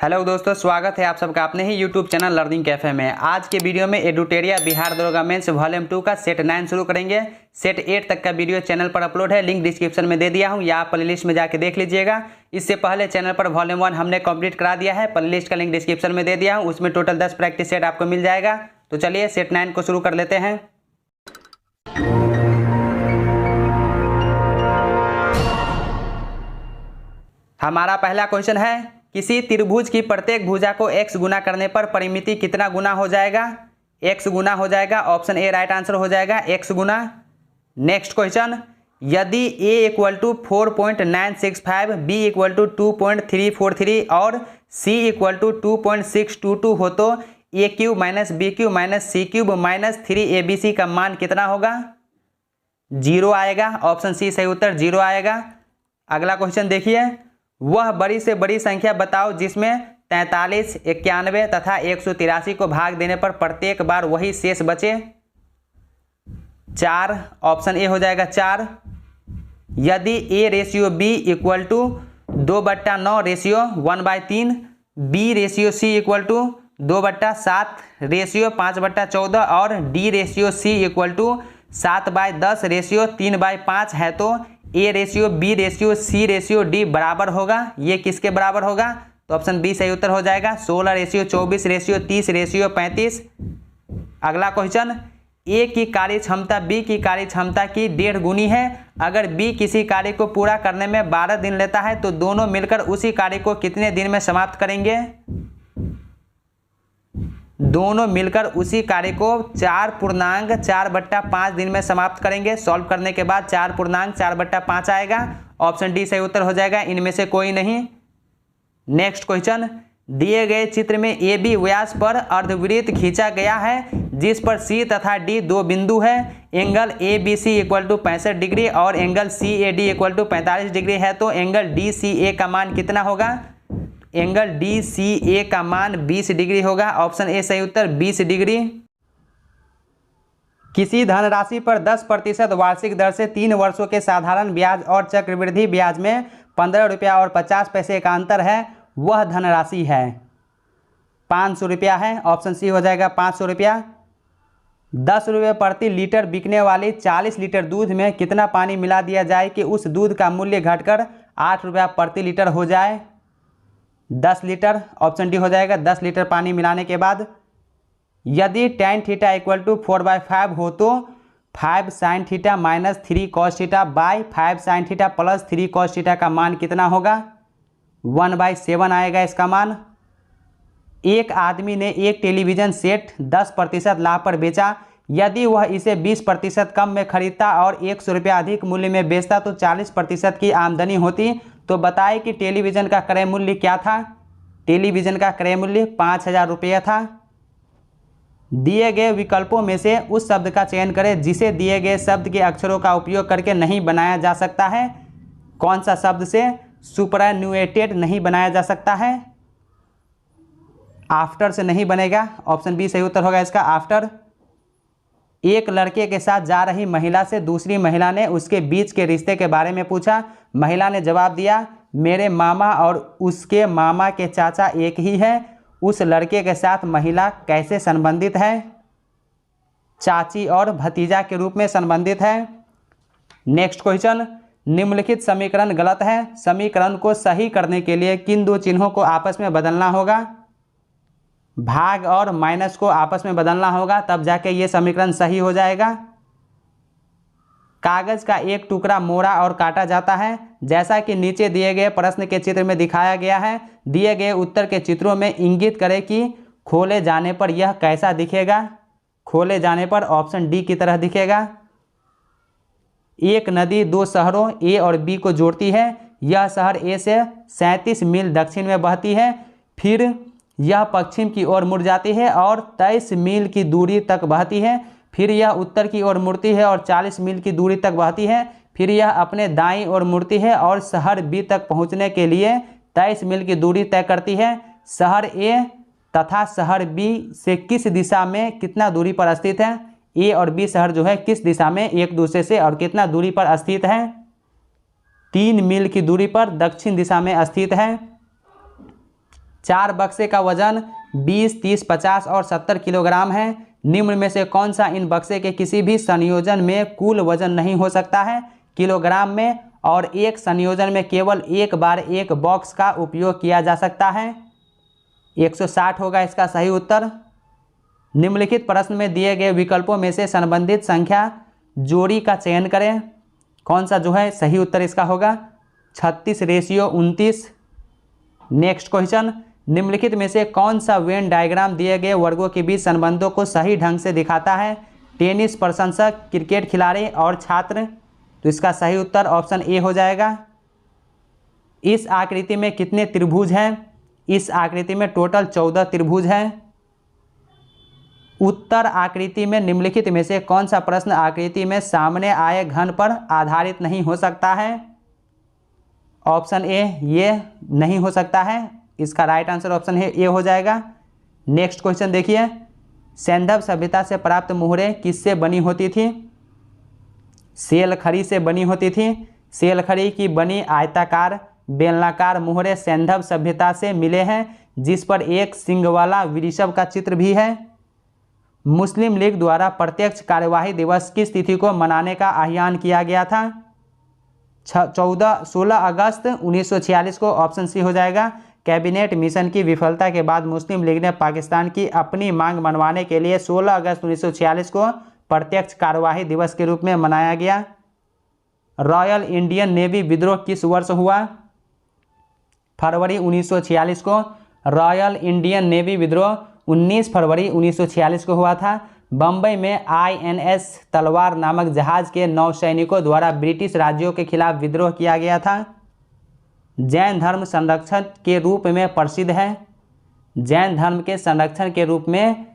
Hello दोस्तों, स्वागत है आप सबका अपने ही यूट्यूब चैनल लर्निंग कैफे में। आज के वीडियो में एडुटेरिया बिहार दरोगा मेंस वॉल्यूम 2 का सेट 9 शुरू करेंगे। सेट 8 तक का वीडियो चैनल पर अपलोड है, लिंक डिस्क्रिप्शन में दे दिया हूं या आप प्लेलिस्ट में जाके देख लीजिएगा। इससे पहले चैनल पर वॉल्यूम 1 हमने कंप्लीट करा दिया है, प्लेलिस्ट का लिंक डिस्क्रिप्शन में दे दिया हूँ। उसमें टोटल 10 प्रैक्टिस सेट आपको मिल जाएगा। तो चलिए सेट 9 को शुरू कर लेते हैं। हमारा पहला क्वेश्चन है, किसी त्रिभुज की प्रत्येक भुजा को x गुना करने पर परिमिति कितना गुना हो जाएगा? x गुना हो जाएगा। ऑप्शन ए राइट आंसर हो जाएगा, x गुना। नेक्स्ट क्वेश्चन, यदि a equal to 4.965, b equal to 2.343 और c इक्वल टू 2.622 हो तो a cube minus B cube minus C cube minus 3abc का मान कितना होगा? 0 आएगा। ऑप्शन सी सही उत्तर 0 आएगा। अगला क्वेश्चन देखिए, वह बड़ी से बड़ी संख्या बताओ जिसमें 43, 91 तथा 183 को भाग देने पर प्रत्येक बार वही शेष बचे। 4। ऑप्शन ए हो जाएगा 4। यदि a ratio b equal to 2/9 ratio 1/3, b ratio c equal to 2/7 ratio 5/14 और d ratio c equal to 7/10 ratio 3/5 है तो a ratio b ratio c ratio d बराबर होगा। ये किसके बराबर होगा? तो ऑप्शन बी सही उत्तर हो जाएगा, 16 रेशियो 24 रेशियो 30 रेशियो 35। अगला क्वेश्चन, a की कार्य क्षमता b की कार्य क्षमता की 1.5 गुनी है। अगर b किसी कार्य को पूरा करने में 12 दिन लेता है तो दोनों मिलकर उसी कार्य को कितने दिन में समाप्त करेंगे? दोनों मिलकर उसी कार्य को 4.4/5 दिन में समाप्त करेंगे। सॉल्व करने के बाद 4.4/5 आएगा। ऑप्शन डी सही उत्तर हो जाएगा, इनमें से कोई नहीं। नेक्स्ट क्वेश्चन, दिए गए चित्र में ए बी व्यास पर अर्धवृत्त खींचा गया है जिस पर सी तथा डी दो बिंदु है। Angle A B C equal to 65 degree और angle C A D equal to 45 degree है तो एंगल डी सी ए का मान कितना होगा? एंगल डी सी ए का मान 20 डिग्री होगा। ऑप्शन ए सही उत्तर 20 डिग्री। किसी धनराशि पर 10% वार्षिक दर से 3 वर्षों के साधारण ब्याज और चक्रवृद्धि ब्याज में 15 रुपया और 50 पैसे का अंतर है, वह धनराशि है 500 रुपया है। ऑप्शन सी हो जाएगा 500 रुपया। 10 रुपये प्रति लीटर बिकने वाली 40 लीटर दूध में कितना पानी मिला दिया जाए कि उस दूध का मूल्य घटकर 8 रुपया प्रति लीटर हो जाए? 10 लीटर। ऑप्शन डी हो जाएगा 10 लीटर पानी मिलाने के बाद। यदि tan थीटा इक्वल टू 4/5 हो तो 5 sin theta minus 3 cos theta by 5 sin theta plus 3 cos theta का मान कितना होगा? 1/7 आएगा इसका मान। एक आदमी ने एक टेलीविज़न सेट 10% लाभ पर बेचा। यदि वह इसे 20% कम में खरीदता और 100 रुपया अधिक मूल्य में बेचता तो 40% की आमदनी होती। तो बताए कि टेलीविज़न का क्रय मूल्य क्या था? टेलीविज़न का क्रय मूल्य 5000 रुपया था। दिए गए विकल्पों में से उस शब्द का चयन करें जिसे दिए गए शब्द के अक्षरों का उपयोग करके नहीं बनाया जा सकता है। कौन सा शब्द से सुपरएनुएटेड नहीं बनाया जा सकता है? आफ्टर से नहीं बनेगा। ऑप्शन बी सही उत्तर होगा इसका, आफ्टर। एक लड़के के साथ जा रही महिला से दूसरी महिला ने उसके बीच के रिश्ते के बारे में पूछा। महिला ने जवाब दिया, मेरे मामा और उसके मामा के चाचा एक ही है। उस लड़के के साथ महिला कैसे संबंधित है? चाची और भतीजा के रूप में संबंधित है। नेक्स्ट क्वेश्चन, निम्नलिखित समीकरण गलत है। समीकरण को सही करने के लिए किन दो चिन्हों को आपस में बदलना होगा? भाग और माइनस को आपस में बदलना होगा, तब जाके ये समीकरण सही हो जाएगा। कागज का एक टुकड़ा मोड़ा और काटा जाता है जैसा कि नीचे दिए गए प्रश्न के चित्र में दिखाया गया है। दिए गए उत्तर के चित्रों में इंगित करें कि खोले जाने पर यह कैसा दिखेगा? खोले जाने पर ऑप्शन डी की तरह दिखेगा। एक नदी दो शहरों ए और बी को जोड़ती है। यह शहर ए से 37 मील दक्षिण में बहती है, फिर यह पश्चिम की ओर मुड़ जाती है और 23 मील की दूरी तक बहती है, फिर यह उत्तर की ओर मुड़ती है और 40 मील की दूरी तक बहती है, फिर यह अपने दाईं ओर मुड़ती है और शहर बी तक पहुंचने के लिए 23 मील की दूरी तय करती है। शहर ए तथा शहर बी से किस दिशा में कितना दूरी पर स्थित है? ए और बी शहर जो है किस दिशा में एक दूसरे से और कितना दूरी पर स्थित है? 3 मील की दूरी पर दक्षिण दिशा में स्थित है। 4 बक्से का वजन 20, 30, 50 और 70 किलोग्राम है। निम्न में से कौन सा इन बक्से के किसी भी संयोजन में कुल वजन नहीं हो सकता है? किलोग्राम में, और एक संयोजन में केवल एक बार एक बॉक्स का उपयोग किया जा सकता है। 160 होगा इसका सही उत्तर। निम्नलिखित प्रश्न में दिए गए विकल्पों में से संबंधित संख्या जोड़ी का चयन करें। कौन सा जो है सही उत्तर इसका होगा? 36:29। नेक्स्ट क्वेश्चन, निम्नलिखित में से कौन सा वेन डायग्राम दिए गए वर्गों के बीच संबंधों को सही ढंग से दिखाता है? टेनिस प्रशंसक, क्रिकेट खिलाड़ी और छात्र। तो इसका सही उत्तर ऑप्शन ए हो जाएगा। इस आकृति में कितने त्रिभुज हैं? इस आकृति में टोटल 14 त्रिभुज हैं। उत्तर आकृति में निम्नलिखित में से कौन सा प्रश्न आकृति में सामने आए घन पर आधारित नहीं हो सकता है? ऑप्शन ए ये नहीं हो सकता है। इसका राइट आंसर ऑप्शन ए हो जाएगा। नेक्स्ट क्वेश्चन देखिए, सैंधव सभ्यता से प्राप्त मुहरें किससे बनी होती थी? सेलखड़ी से बनी होती थी। सेलखड़ी की बनी आयताकार बेलनाकार मुहरें सैंधव सभ्यता से मिले हैं, जिस पर एक सिंग वाला वृषभ का चित्र भी है। मुस्लिम लीग द्वारा प्रत्यक्ष कार्यवाही दिवस किस तिथि को मनाने का आह्वान किया गया था? 16 अगस्त 1946 को। ऑप्शन सी हो जाएगा। कैबिनेट मिशन की विफलता के बाद मुस्लिम लीग ने पाकिस्तान की अपनी मांग मनवाने के लिए 16 अगस्त 1946 को प्रत्यक्ष कार्यवाही दिवस के रूप में मनाया गया। रॉयल इंडियन नेवी विद्रोह किस वर्ष हुआ? फरवरी 1946 को। रॉयल इंडियन नेवी विद्रोह 19 फरवरी 1946 को हुआ था। बम्बई में INS तलवार नामक जहाज के नौसैनिकों द्वारा ब्रिटिश राज्यों के खिलाफ विद्रोह किया गया था। जैन धर्म संरक्षण के रूप में प्रसिद्ध है। जैन धर्म के संरक्षण के रूप में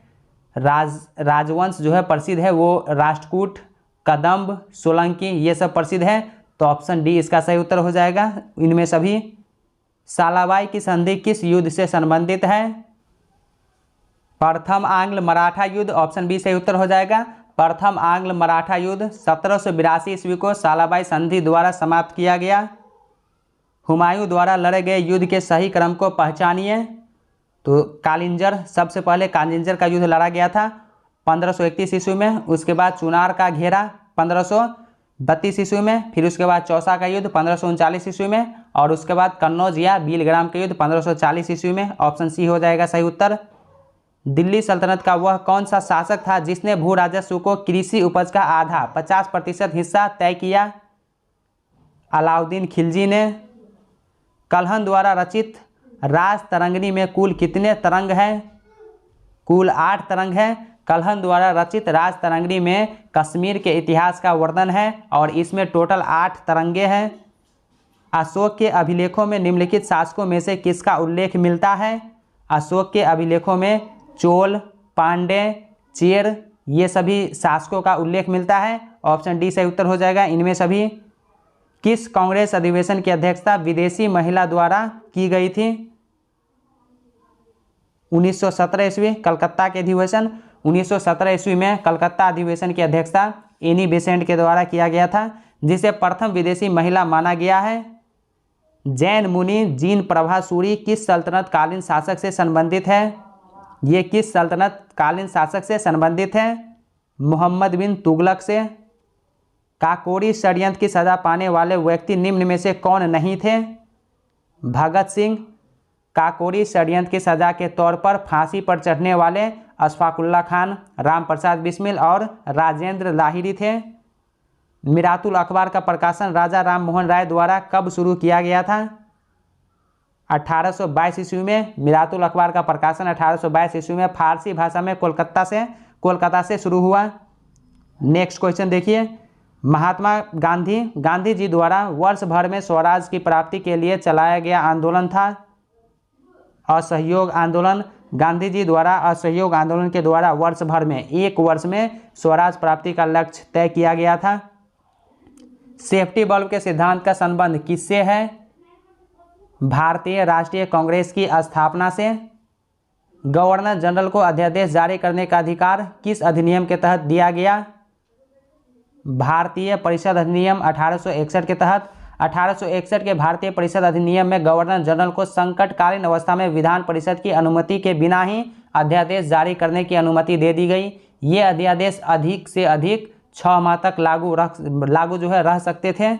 राजवंश जो है प्रसिद्ध है, वो राष्ट्रकूट, कदम्ब, सोलंकी ये सब प्रसिद्ध है। तो ऑप्शन डी इसका सही उत्तर हो जाएगा इनमें सभी। सालाबाई की संधि किस युद्ध से संबंधित है? प्रथम आंग्ल मराठा युद्ध। ऑप्शन बी सही उत्तर हो जाएगा। प्रथम आंग्ल मराठा युद्ध 1782 ईस्वी को सालाबाई संधि द्वारा समाप्त किया गया। हुमायूं द्वारा लड़े गए युद्ध के सही क्रम को पहचानिए। तो कालिंजर, सबसे पहले कालिंजर का युद्ध लड़ा गया था 1531 ईस्वी में। उसके बाद चुनार का घेरा 1532 ईस्वी में। फिर उसके बाद चौसा का युद्ध 1539 ईस्वी में। और उसके बाद कन्नौज या बीलग्राम का युद्ध 1540 ईस्वी में। ऑप्शन सी हो जाएगा सही उत्तर। दिल्ली सल्तनत का वह कौन सा शासक था जिसने भू राजस्व को कृषि उपज का आधा 50% हिस्सा तय किया? अलाउद्दीन खिलजी ने। कल्हण द्वारा रचित राज तरंगिणी में कुल कितने तरंग हैं? कुल 8 तरंग हैं। कल्हण द्वारा रचित राज तरंगिणी में कश्मीर के इतिहास का वर्णन है और इसमें टोटल 8 तरंगे हैं। अशोक के अभिलेखों में निम्नलिखित शासकों में से किसका उल्लेख मिलता है? अशोक के अभिलेखों में चोल, पांड्य, चेर ये सभी शासकों का उल्लेख मिलता है। ऑप्शन डी सही उत्तर हो जाएगा इनमें सभी। किस कांग्रेस अधिवेशन की अध्यक्षता विदेशी महिला द्वारा की गई थी? 1917 ईस्वी कलकत्ता के अधिवेशन। 1917 ईस्वी में कलकत्ता अधिवेशन की अध्यक्षता एनी बेसेंट के द्वारा किया गया था, जिसे प्रथम विदेशी महिला माना गया है। जैन मुनि जीन प्रभा सूरी किस सल्तनत कालीन शासक से संबंधित है? ये किस सल्तनत कालीन शासक से संबंधित है? मोहम्मद बिन तुगलक से। काकोरी षड्यंत्र की सजा पाने वाले व्यक्ति निम्न में से कौन नहीं थे? भगत सिंह। काकोरी षड्यंत्र की सजा के तौर पर फांसी पर चढ़ने वाले अशफाकुल्ला खान, राम प्रसाद बिस्मिल और राजेंद्र लाहिड़ी थे। मिरातुल अखबार का प्रकाशन राजा राम मोहन राय द्वारा कब शुरू किया गया था? 1822 ईस्वी में। मिरातुल अखबार का प्रकाशन 1822 ईस्वी में फारसी भाषा में कोलकाता से शुरू हुआ। नेक्स्ट क्वेश्चन देखिए, महात्मा गांधी जी द्वारा वर्ष भर में स्वराज की प्राप्ति के लिए चलाया गया आंदोलन था असहयोग आंदोलन। गांधी जी द्वारा असहयोग आंदोलन के द्वारा वर्ष भर में, एक वर्ष में स्वराज प्राप्ति का लक्ष्य तय किया गया था। सेफ्टी बल्ब के सिद्धांत का संबंध किससे है? भारतीय राष्ट्रीय कांग्रेस की स्थापना से। गवर्नर जनरल को अध्यादेश जारी करने का अधिकार किस अधिनियम के तहत दिया गया? भारतीय परिषद अधिनियम 1861 के तहत। 1861 के भारतीय परिषद अधिनियम में गवर्नर जनरल को संकटकालीन अवस्था में विधान परिषद की अनुमति के बिना ही अध्यादेश जारी करने की अनुमति दे दी गई। ये अध्यादेश अधिक से अधिक 6 माह तक लागू जो है रह सकते थे।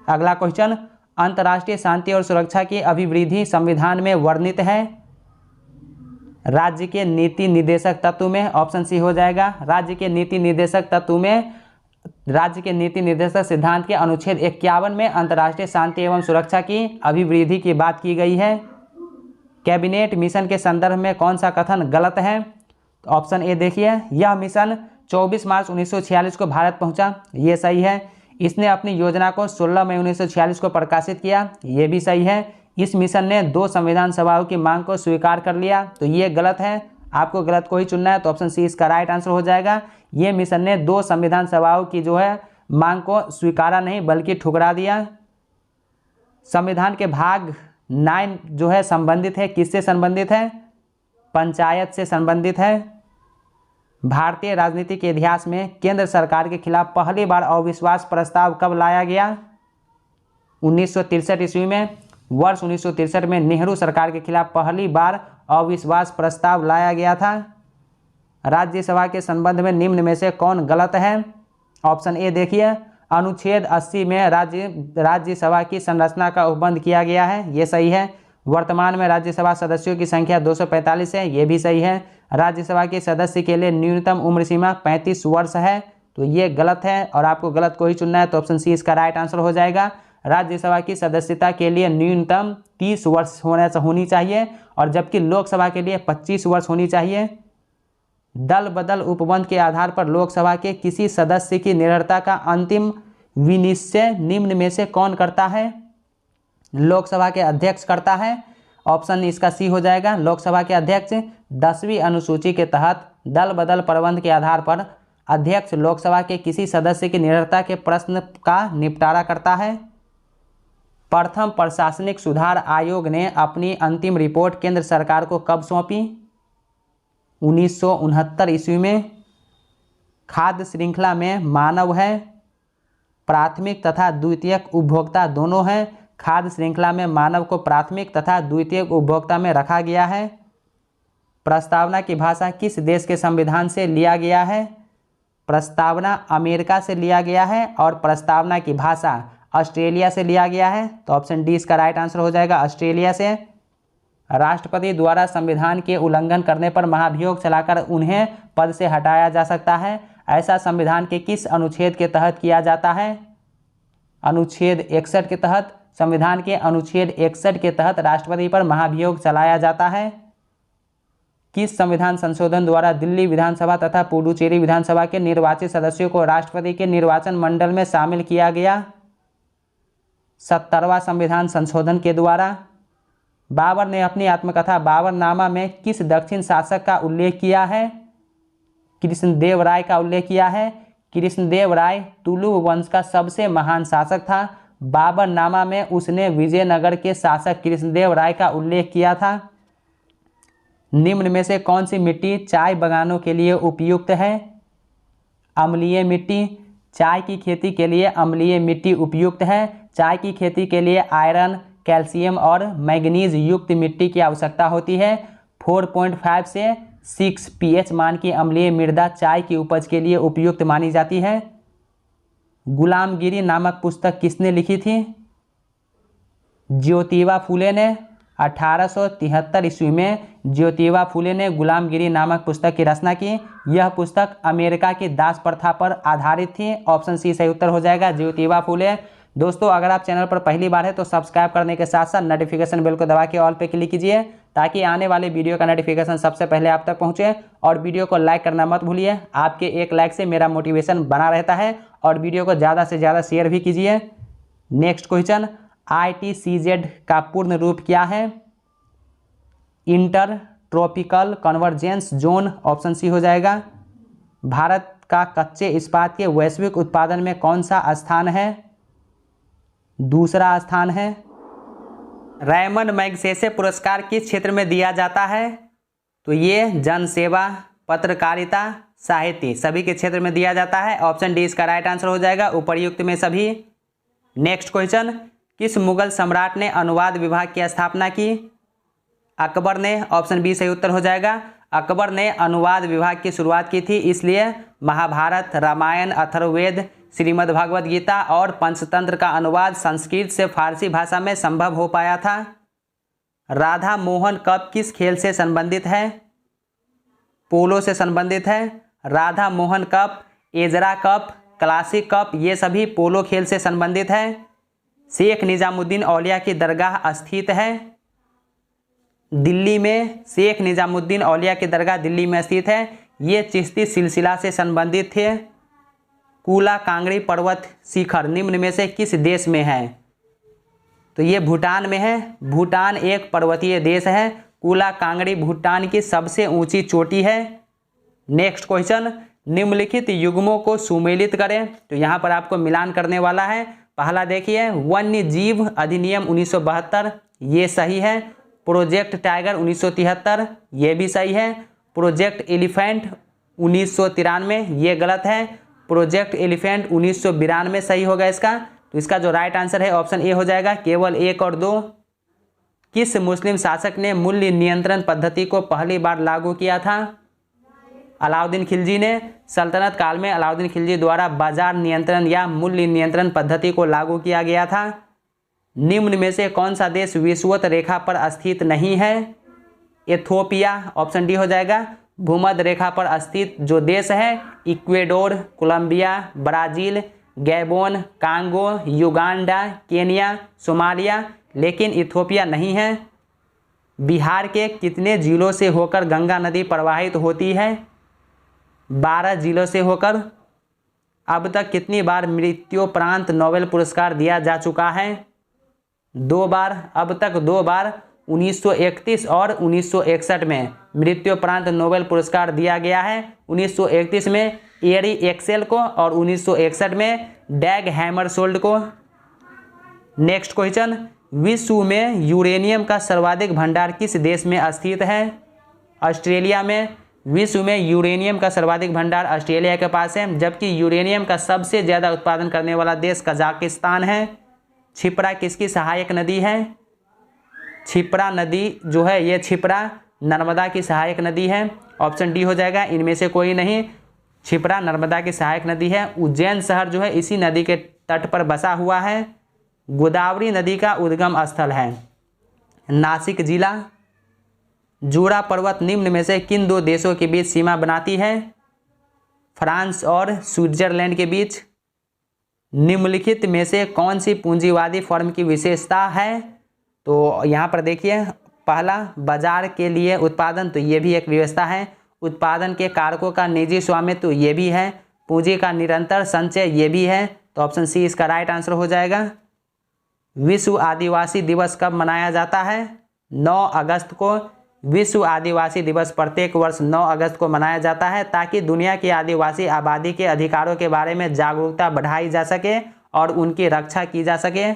अगला क्वेश्चन, अंतर्राष्ट्रीय शांति और सुरक्षा की अभिवृद्धि संविधान में वर्णित है। राज्य के नीति निर्देशक तत्व में, ऑप्शन सी हो जाएगा। राज्य के नीति निर्देशक तत्व में, राज्य के नीति निर्देशक सिद्धांत के अनुच्छेद 51 में अंतर्राष्ट्रीय शांति एवं सुरक्षा की अभिवृद्धि की बात की गई है। कैबिनेट मिशन के संदर्भ में कौन सा कथन गलत है? ऑप्शन ए देखिए, यह मिशन 24 मार्च 1946 को भारत पहुंचा, ये सही है। इसने अपनी योजना को 16 मई 1946 को प्रकाशित किया, ये भी सही है। इस मिशन ने 2 संविधान सभाओं की मांग को स्वीकार कर लिया, तो ये गलत है। आपको गलत को ही चुनना है, तो ऑप्शन सी इसका राइट आंसर हो जाएगा। ये मिशन ने 2 संविधान सभाओं की जो है मांग को स्वीकारा नहीं बल्कि ठुकरा दिया। संविधान के भाग 9 जो है संबंधित है, किससे संबंधित है? पंचायत से संबंधित है। भारतीय राजनीति के इतिहास में केंद्र सरकार के खिलाफ पहली बार अविश्वास प्रस्ताव कब लाया गया? 1963 ईस्वी में। वर्ष 1963 में नेहरू सरकार के खिलाफ पहली बार अविश्वास प्रस्ताव लाया गया था। राज्यसभा के संबंध में निम्न में से कौन गलत है? ऑप्शन ए देखिए, अनुच्छेद 80 में राज्यसभा की संरचना का उपबंध किया गया है, ये सही है। वर्तमान में राज्यसभा सदस्यों की संख्या 245 है, ये भी सही है। राज्यसभा के सदस्य के लिए न्यूनतम उम्र सीमा 35 वर्ष है, तो ये गलत है और आपको गलत को ही चुनना है, तो ऑप्शन सी इसका राइट आंसर हो जाएगा। राज्यसभा की सदस्यता के लिए न्यूनतम 30 वर्ष होनी चाहिए और जबकि लोकसभा के लिए 25 वर्ष होनी चाहिए। दल बदल उपबंध के आधार पर लोकसभा के किसी सदस्य की निरर्हता का अंतिम विनिश्चय निम्न में से कौन करता है? लोकसभा के अध्यक्ष करता है, ऑप्शन इसका सी हो जाएगा। लोकसभा के अध्यक्ष 10वीं अनुसूची के तहत दल बदल प्रबंध के आधार पर अध्यक्ष लोकसभा के किसी सदस्य की निरर्हता के प्रश्न का निपटारा करता है। प्रथम प्रशासनिक सुधार आयोग ने अपनी अंतिम रिपोर्ट केंद्र सरकार को कब सौंपी? 1969 ईस्वी में। खाद्य श्रृंखला में मानव है, प्राथमिक तथा द्वितीयक उपभोक्ता दोनों हैं। खाद्य श्रृंखला में मानव को प्राथमिक तथा द्वितीयक उपभोक्ता में रखा गया है। प्रस्तावना की भाषा किस देश के संविधान से लिया गया है? प्रस्तावना अमेरिका से लिया गया है और प्रस्तावना की भाषा ऑस्ट्रेलिया से लिया गया है, तो ऑप्शन डी इसका राइट आंसर हो जाएगा, ऑस्ट्रेलिया से। राष्ट्रपति द्वारा संविधान के उल्लंघन करने पर महाभियोग चलाकर उन्हें पद से हटाया जा सकता है। ऐसा संविधान के किस अनुच्छेद के तहत किया जाता है? अनुच्छेद 61 के तहत। संविधान के अनुच्छेद 61 के तहत राष्ट्रपति पर महाभियोग चलाया जाता है। किस संविधान संशोधन द्वारा दिल्ली विधानसभा तथा पुडुचेरी विधानसभा के निर्वाचित सदस्यों को राष्ट्रपति के निर्वाचन मंडल में शामिल किया गया? 70वां संविधान संशोधन के द्वारा। बाबर ने अपनी आत्मकथा बाबरनामा में किस दक्षिण शासक का उल्लेख किया है? कृष्णदेव राय का उल्लेख किया है। कृष्णदेव राय तुलु वंश का सबसे महान शासक था। बाबरनामा में उसने विजयनगर के शासक कृष्णदेव राय का उल्लेख किया था। निम्न में से कौन सी मिट्टी चाय बागानों के लिए उपयुक्त है? अम्लीय मिट्टी। चाय की खेती के लिए अम्लीय मिट्टी उपयुक्त है। चाय की खेती के लिए आयरन, कैल्शियम और मैंगनीज युक्त मिट्टी की आवश्यकता होती है। 4.5 से 6 pH मान की अम्लीय मृदा चाय की उपज के लिए उपयुक्त मानी जाती है। गुलामगिरी नामक पुस्तक किसने लिखी थी? ज्योतिबा फुले ने। 1873 ईस्वी में ज्योतिबा फुले ने गुलामगिरी नामक पुस्तक की रचना की। यह पुस्तक अमेरिका की दास प्रथा पर आधारित थी। ऑप्शन सी सही उत्तर हो जाएगा, ज्योतिबा फुले। दोस्तों, अगर आप चैनल पर पहली बार है तो सब्सक्राइब करने के साथ साथ नोटिफिकेशन बेल को दबा के ऑल पे क्लिक कीजिए ताकि आने वाले वीडियो का नोटिफिकेशन सबसे पहले आप तक पहुंचे। और वीडियो को लाइक करना मत भूलिए, आपके एक लाइक से मेरा मोटिवेशन बना रहता है। और वीडियो को ज़्यादा से ज़्यादा शेयर भी कीजिए। नेक्स्ट क्वेश्चन, ITCZ का पूर्ण रूप क्या है? Inter tropical convergence zone, option C हो जाएगा। भारत का कच्चे इस्पात के वैश्विक उत्पादन में कौन सा स्थान है? दूसरा स्थान है। रैमन मैगसेसे पुरस्कार किस क्षेत्र में दिया जाता है? तो ये जनसेवा, पत्रकारिता, साहित्य सभी के क्षेत्र में दिया जाता है। ऑप्शन डी इसका राइट आंसर हो जाएगा, उपर्युक्त में सभी। नेक्स्ट क्वेश्चन, किस मुगल सम्राट ने अनुवाद विभाग की स्थापना की? अकबर ने। ऑप्शन बी सही उत्तर हो जाएगा। अकबर ने अनुवाद विभाग की शुरुआत की थी, इसलिए महाभारत, रामायण, अथर्ववेद, श्रीमद् भगवद गीता और पंचतंत्र का अनुवाद संस्कृत से फारसी भाषा में संभव हो पाया था। राधा मोहन कप किस खेल से संबंधित है? पोलो से संबंधित है। Radha Mohan cup, Ezra cup, classic cup, ये सभी पोलो खेल से संबंधित है। शेख निजामुद्दीन औलिया की दरगाह स्थित है दिल्ली में। शेख निजामुद्दीन औलिया की दरगाह दिल्ली में स्थित है। ये चिश्ती सिलसिला से संबंधित थे। कूला कांगड़ी पर्वत शिखर निम्न में से किस देश में है? तो ये भूटान में है। भूटान एक पर्वतीय देश है। कूला कांगड़ी भूटान की सबसे ऊंची चोटी है। नेक्स्ट क्वेश्चन, निम्नलिखित युग्मों को सुमेलित करें। तो यहाँ पर आपको मिलान करने वाला है। पहला देखिए, वन्य जीव अधिनियम 1972, ये सही है। प्रोजेक्ट टाइगर 1973, ये भी सही है। प्रोजेक्ट एलिफेंट 1993, ये गलत है। प्रोजेक्ट एलिफेंट 1992 सही होगा इसका। तो इसका जो राइट आंसर है ऑप्शन ए हो जाएगा, केवल 1 और 2। किस मुस्लिम शासक ने मूल्य नियंत्रण पद्धति को पहली बार लागू किया था? अलाउद्दीन खिलजी ने। सल्तनत काल में अलाउद्दीन खिलजी द्वारा बाजार नियंत्रण या मूल्य नियंत्रण पद्धति को लागू किया गया था। निम्न में से कौन सा देश विषुवत रेखा पर स्थित नहीं है? इथियोपिया, ऑप्शन डी हो जाएगा। भूमध्य रेखा पर स्थित जो देश है, Ecuador, Colombia, Brazil, Gabon, Congo, Uganda, Kenya, Somalia, लेकिन इथियोपिया नहीं है। बिहार के कितने जिलों से होकर गंगा नदी प्रवाहित होती है? 12 जिलों से होकर। अब तक कितनी बार मृत्योपरांत नोबेल पुरस्कार दिया जा चुका है? 2 बार। अब तक 2 बार 1931 और 1961 में मृत्योपरांत नोबेल पुरस्कार दिया गया है। 1931 में एरी एक्सेल को और 1961 में डैग हैमरशोल्ड को। नेक्स्ट क्वेश्चन, विश्व में यूरेनियम का सर्वाधिक भंडार किस देश में स्थित है? ऑस्ट्रेलिया में। विश्व में यूरेनियम का सर्वाधिक भंडार ऑस्ट्रेलिया के पास है, जबकि यूरेनियम का सबसे ज़्यादा उत्पादन करने वाला देश कजाकिस्तान है। छिप्रा किसकी सहायक नदी है? छिप्रा नदी जो है, ये छिप्रा नर्मदा की सहायक नदी है। ऑप्शन डी हो जाएगा, इनमें से कोई नहीं। छिप्रा नर्मदा की सहायक नदी है। उज्जैन शहर जो है इसी नदी के तट पर बसा हुआ है। गोदावरी नदी का उद्गम स्थल है नासिक जिला। जूड़ा पर्वत निम्न में से किन 2 देशों के बीच सीमा बनाती है? फ्रांस और स्विट्जरलैंड के बीच। निम्नलिखित में से कौन सी पूंजीवादी फर्म की विशेषता है? तो यहाँ पर देखिए, पहला बाजार के लिए उत्पादन, तो ये भी एक व्यवस्था है। उत्पादन के कारकों का निजी स्वामित्व, तो ये भी है। पूंजी का निरंतर संचय, ये भी है। तो ऑप्शन सी इसका राइट आंसर हो जाएगा। विश्व आदिवासी दिवस कब मनाया जाता है? 9 अगस्त को। विश्व आदिवासी दिवस प्रत्येक वर्ष 9 अगस्त को मनाया जाता है, ताकि दुनिया की आदिवासी आबादी के अधिकारों के बारे में जागरूकता बढ़ाई जा सके और उनकी रक्षा की जा सके।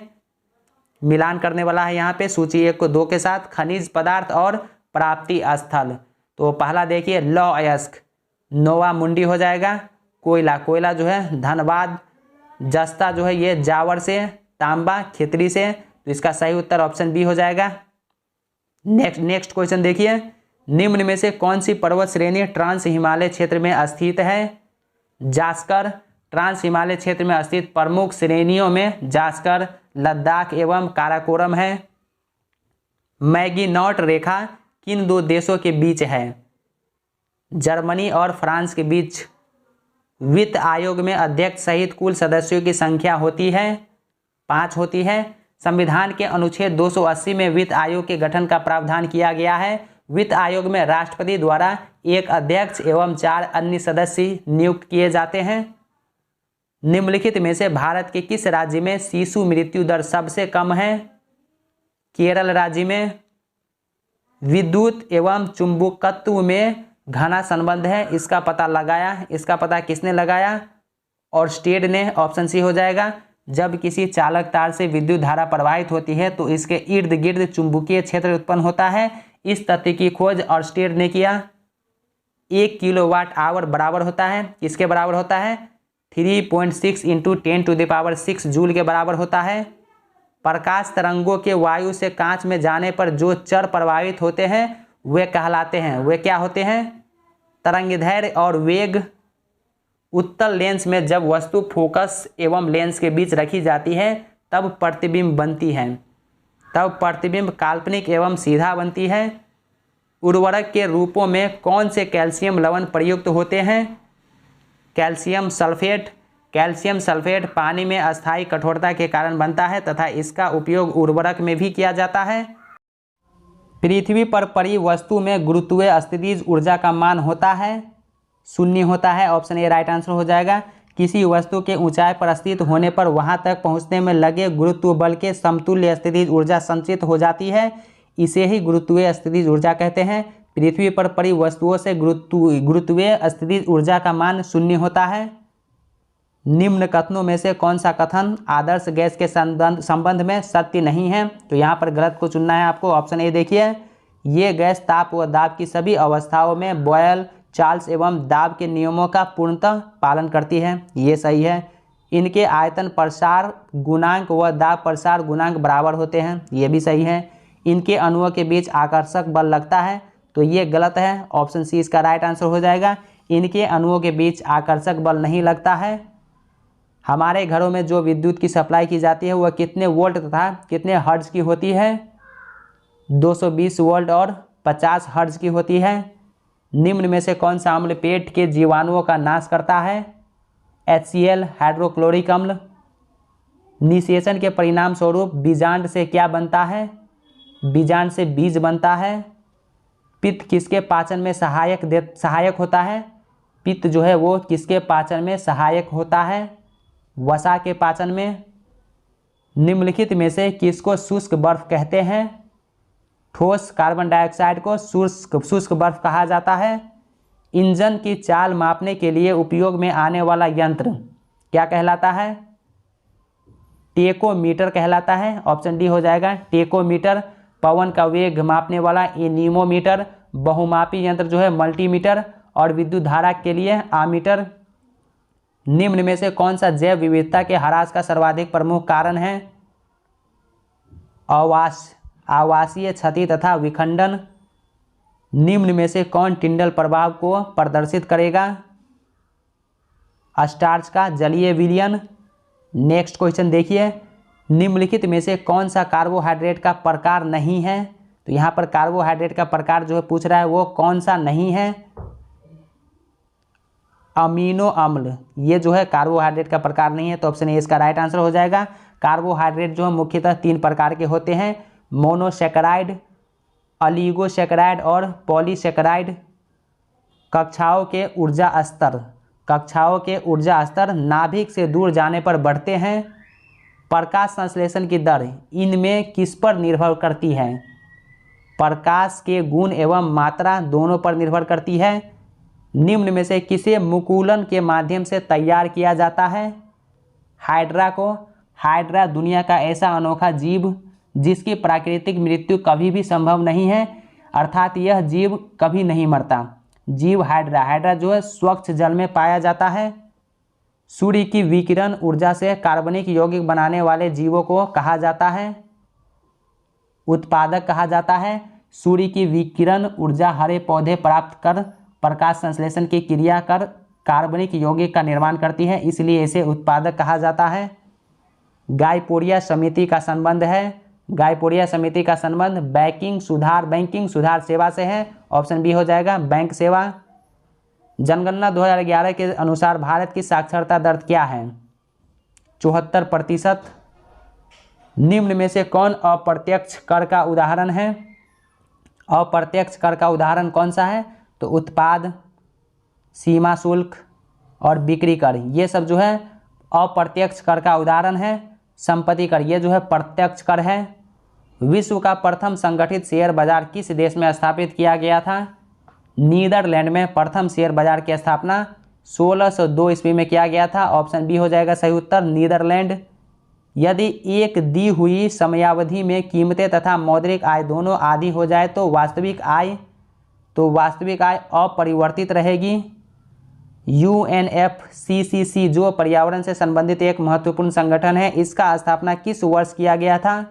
मिलान करने वाला है यहाँ पे सूची 1 को 2 के साथ। खनिज पदार्थ और प्राप्ति स्थल, तो पहला देखिए लौ अयस्क, नोवा मुंडी हो जाएगा। कोयला, कोयला जो है धनबाद। जस्ता जो है ये जावर से। तांबा खितरी से। तो इसका सही उत्तर ऑप्शन बी हो जाएगा। नेक्स्ट क्वेश्चन देखिए, निम्न में से कौन सी पर्वत श्रेणी ट्रांस हिमालय क्षेत्र में स्थित है? जास्कर। ट्रांस हिमालय क्षेत्र में स्थित प्रमुख श्रेणियों में जास्कर, लद्दाख एवं काराकोरम है। मैगीनॉट रेखा किन 2 देशों के बीच है? जर्मनी और फ्रांस के बीच। वित्त आयोग में अध्यक्ष सहित कुल सदस्यों की संख्या होती है 5 होती है। संविधान के अनुच्छेद 280 में वित्त आयोग के गठन का प्रावधान किया गया है। वित्त आयोग में राष्ट्रपति द्वारा 1 अध्यक्ष एवं 4 अन्य सदस्य नियुक्त किए जाते हैं। निम्नलिखित में से भारत के किस राज्य में शिशु मृत्यु दर सबसे कम है? केरल राज्य में। विद्युत एवं चुंबकत्व में घना संबंध है, इसका पता लगाया। इसका पता किसने लगाया? ऑर्स्टेड ने। ऑप्शन सी हो जाएगा। जब किसी चालक तार से विद्युत धारा प्रवाहित होती है तो इसके इर्द गिर्द चुंबकीय क्षेत्र उत्पन्न होता है। इस तथ्य की खोज ऑर्स्टेड ने किया। 1 किलोवाट आवर बराबर होता है, किसके बराबर होता है? 3.6 इंटू 10⁶ जूल के बराबर होता है। प्रकाश तरंगों के वायु से कांच में जाने पर जो चर प्रभावित होते हैं वे कहलाते हैं, वे क्या होते हैं? तरंगदैर्घ्य और वेग। उत्तल लेंस में जब वस्तु फोकस एवं लेंस के बीच रखी जाती है तब प्रतिबिंब बनती है, तब प्रतिबिंब काल्पनिक एवं सीधा बनती है। उर्वरक के रूपों में कौन से कैल्शियम लवण प्रयुक्त होते हैं? Calcium sulphate. कैल्शियम सल्फेट पानी में अस्थायी कठोरता के कारण बनता है तथा इसका उपयोग उर्वरक में भी किया जाता है। पृथ्वी पर पड़ी वस्तु में गुरुत्वीय स्थितिज ऊर्जा का मान होता है, शून्य होता है। ऑप्शन ए राइट आंसर हो जाएगा। किसी वस्तु के ऊंचाई पर स्थित होने पर वहां तक पहुंचने में लगे गुरुत्व बल के समतुल्य स्थितिज ऊर्जा संचित हो जाती है, इसे ही गुरुत्वीय स्थितिज ऊर्जा कहते हैं। पृथ्वी पर पड़ी वस्तुओं से गुरुत्वीय स्थितिज ऊर्जा का मान शून्य होता है। निम्न कथनों में से कौन सा कथन आदर्श गैस के संबंध में सत्य नहीं है? तो यहाँ पर गलत को चुनना है आपको। ऑप्शन ए देखिए, ये गैस ताप व दाब की सभी अवस्थाओं में बॉयल, चार्ल्स एवं दाब के नियमों का पूर्णतः पालन करती है, ये सही है। इनके आयतन प्रसार गुणांक व दाब प्रसार गुणांक बराबर होते हैं, ये भी सही है। इनके अणुओं के बीच आकर्षक बल लगता है, तो ये गलत है। ऑप्शन सी इसका राइट आंसर हो जाएगा। इनके अणुओं के बीच आकर्षक बल नहीं लगता है। हमारे घरों में जो विद्युत की सप्लाई की जाती है वह कितने वोल्ट तथा कितने हर्ट्ज की होती है? 220 वोल्ट और 50 हर्ट्ज की होती है। निम्न में से कौन सा अम्ल पेट के जीवाणुओं का नाश करता है? HCl हाइड्रोक्लोरिक अम्ल। निषेचन के परिणाम स्वरूप बीजांड से क्या बनता है? बीजांड से बीज बनता है। पित्त किसके पाचन में सहायक होता है? पित्त जो है वो किसके पाचन में सहायक होता है? वसा के पाचन में। निम्नलिखित में से किसको शुष्क बर्फ कहते हैं? ठोस कार्बन डाइऑक्साइड को शुष्क बर्फ कहा जाता है। इंजन की चाल मापने के लिए उपयोग में आने वाला यंत्र क्या कहलाता है? टेकोमीटर कहलाता है। ऑप्शन डी हो जाएगा, टेकोमीटर। पवन का वेग मापने वाला एनीमोमीटर। बहुमापी यंत्र जो है मल्टीमीटर। और विद्युत धारा के लिए आमीटर। निम्न में से कौन सा जैव विविधता के ह्रास का सर्वाधिक प्रमुख कारण है? आवासीय क्षति तथा विखंडन। निम्न में से कौन टिंडल प्रभाव को प्रदर्शित करेगा? स्टार्च का जलीय विलयन। नेक्स्ट क्वेश्चन देखिए, निम्नलिखित में से कौन सा कार्बोहाइड्रेट का प्रकार नहीं है? तो यहाँ पर कार्बोहाइड्रेट का प्रकार जो है पूछ रहा है वो कौन सा नहीं है? अमीनो अम्ल, ये जो है कार्बोहाइड्रेट का प्रकार नहीं है, तो ऑप्शन ए इसका राइट आंसर हो जाएगा। कार्बोहाइड्रेट जो है मुख्यतः 3 प्रकार के होते हैं, मोनोसैकेराइड, ऑलिगोसैकेराइड और पॉलीसैकेराइड। कक्षाओं के ऊर्जा स्तर नाभिक से दूर जाने पर बढ़ते हैं। प्रकाश संश्लेषण की दर इनमें किस पर निर्भर करती है? प्रकाश के गुण एवं मात्रा दोनों पर निर्भर करती है। निम्न में से किसे मुकुलन के माध्यम से तैयार किया जाता है? हाइड्रा को। हाइड्रा दुनिया का ऐसा अनोखा जीव जिसकी प्राकृतिक मृत्यु कभी भी संभव नहीं है, अर्थात यह जीव कभी नहीं मरता। जीव हाइड्रा जो है स्वच्छ जल में पाया जाता है। सूर्य की विकिरण ऊर्जा से कार्बनिक यौगिक बनाने वाले जीवों को कहा जाता है? उत्पादक कहा जाता है। सूर्य की विकिरण ऊर्जा हरे पौधे प्राप्त कर प्रकाश संश्लेषण की क्रिया कर कार्बनिक यौगिक का निर्माण करती है, इसलिए इसे उत्पादक कहा जाता है। गायपोरिया समिति का संबंध है। गायपोरिया समिति का संबंध बैंकिंग सुधार सेवा से है। ऑप्शन बी हो जाएगा, बैंक सेवा। जनगणना 2011 के अनुसार भारत की साक्षरता दर क्या है? 74%। निम्न में से कौन अप्रत्यक्ष कर का उदाहरण है? अप्रत्यक्ष कर का उदाहरण कौन सा है? तो उत्पाद, सीमा शुल्क और बिक्री कर, ये सब जो है अप्रत्यक्ष कर का उदाहरण है। संपत्ति कर ये जो है प्रत्यक्ष कर है। विश्व का प्रथम संगठित शेयर बाजार किस देश में स्थापित किया गया था? नीदरलैंड में प्रथम शेयर बाजार की स्थापना 1602 ईस्वी में किया गया था। ऑप्शन बी हो जाएगा सही उत्तर, नीदरलैंड। यदि एक दी हुई समयावधि में कीमतें तथा मौद्रिक आय दोनों आधी हो जाए तो वास्तविक आय अपरिवर्तित रहेगी। UNFCCC जो पर्यावरण से संबंधित एक महत्वपूर्ण संगठन है, इसका स्थापना किस वर्ष किया गया था?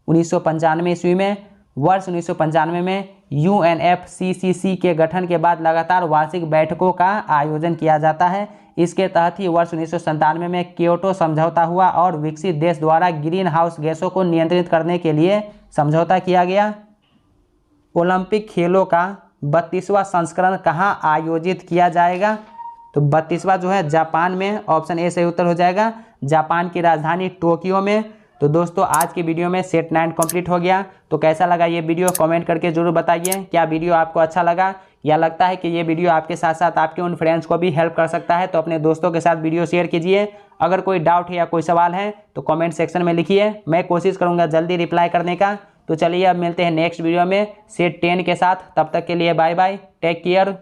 1995 ईस्वी में। वर्ष 1995 में UNFCCC के गठन के बाद लगातार वार्षिक बैठकों का आयोजन किया जाता है। इसके तहत ही वर्ष 1997 में क्योटो समझौता हुआ और विकसित देश द्वारा ग्रीन हाउस गैसों को नियंत्रित करने के लिए समझौता किया गया। ओलंपिक खेलों का 32वां संस्करण कहाँ आयोजित किया जाएगा? तो 32वां जो है जापान में, ऑप्शन ए सही उत्तर हो जाएगा, जापान की राजधानी टोक्यो में। तो दोस्तों आज की वीडियो में सेट 9 कंप्लीट हो गया। तो कैसा लगा ये वीडियो कमेंट करके जरूर बताइए। क्या वीडियो आपको अच्छा लगा या लगता है कि ये वीडियो आपके साथ साथ आपके उन फ्रेंड्स को भी हेल्प कर सकता है, तो अपने दोस्तों के साथ वीडियो शेयर कीजिए। अगर कोई डाउट है या कोई सवाल है तो कमेंट सेक्शन में लिखिए, मैं कोशिश करूँगा जल्दी रिप्लाई करने का। तो चलिए अब मिलते हैं नेक्स्ट वीडियो में सेट 10 के साथ। तब तक के लिए बाय बाय, टेक केयर।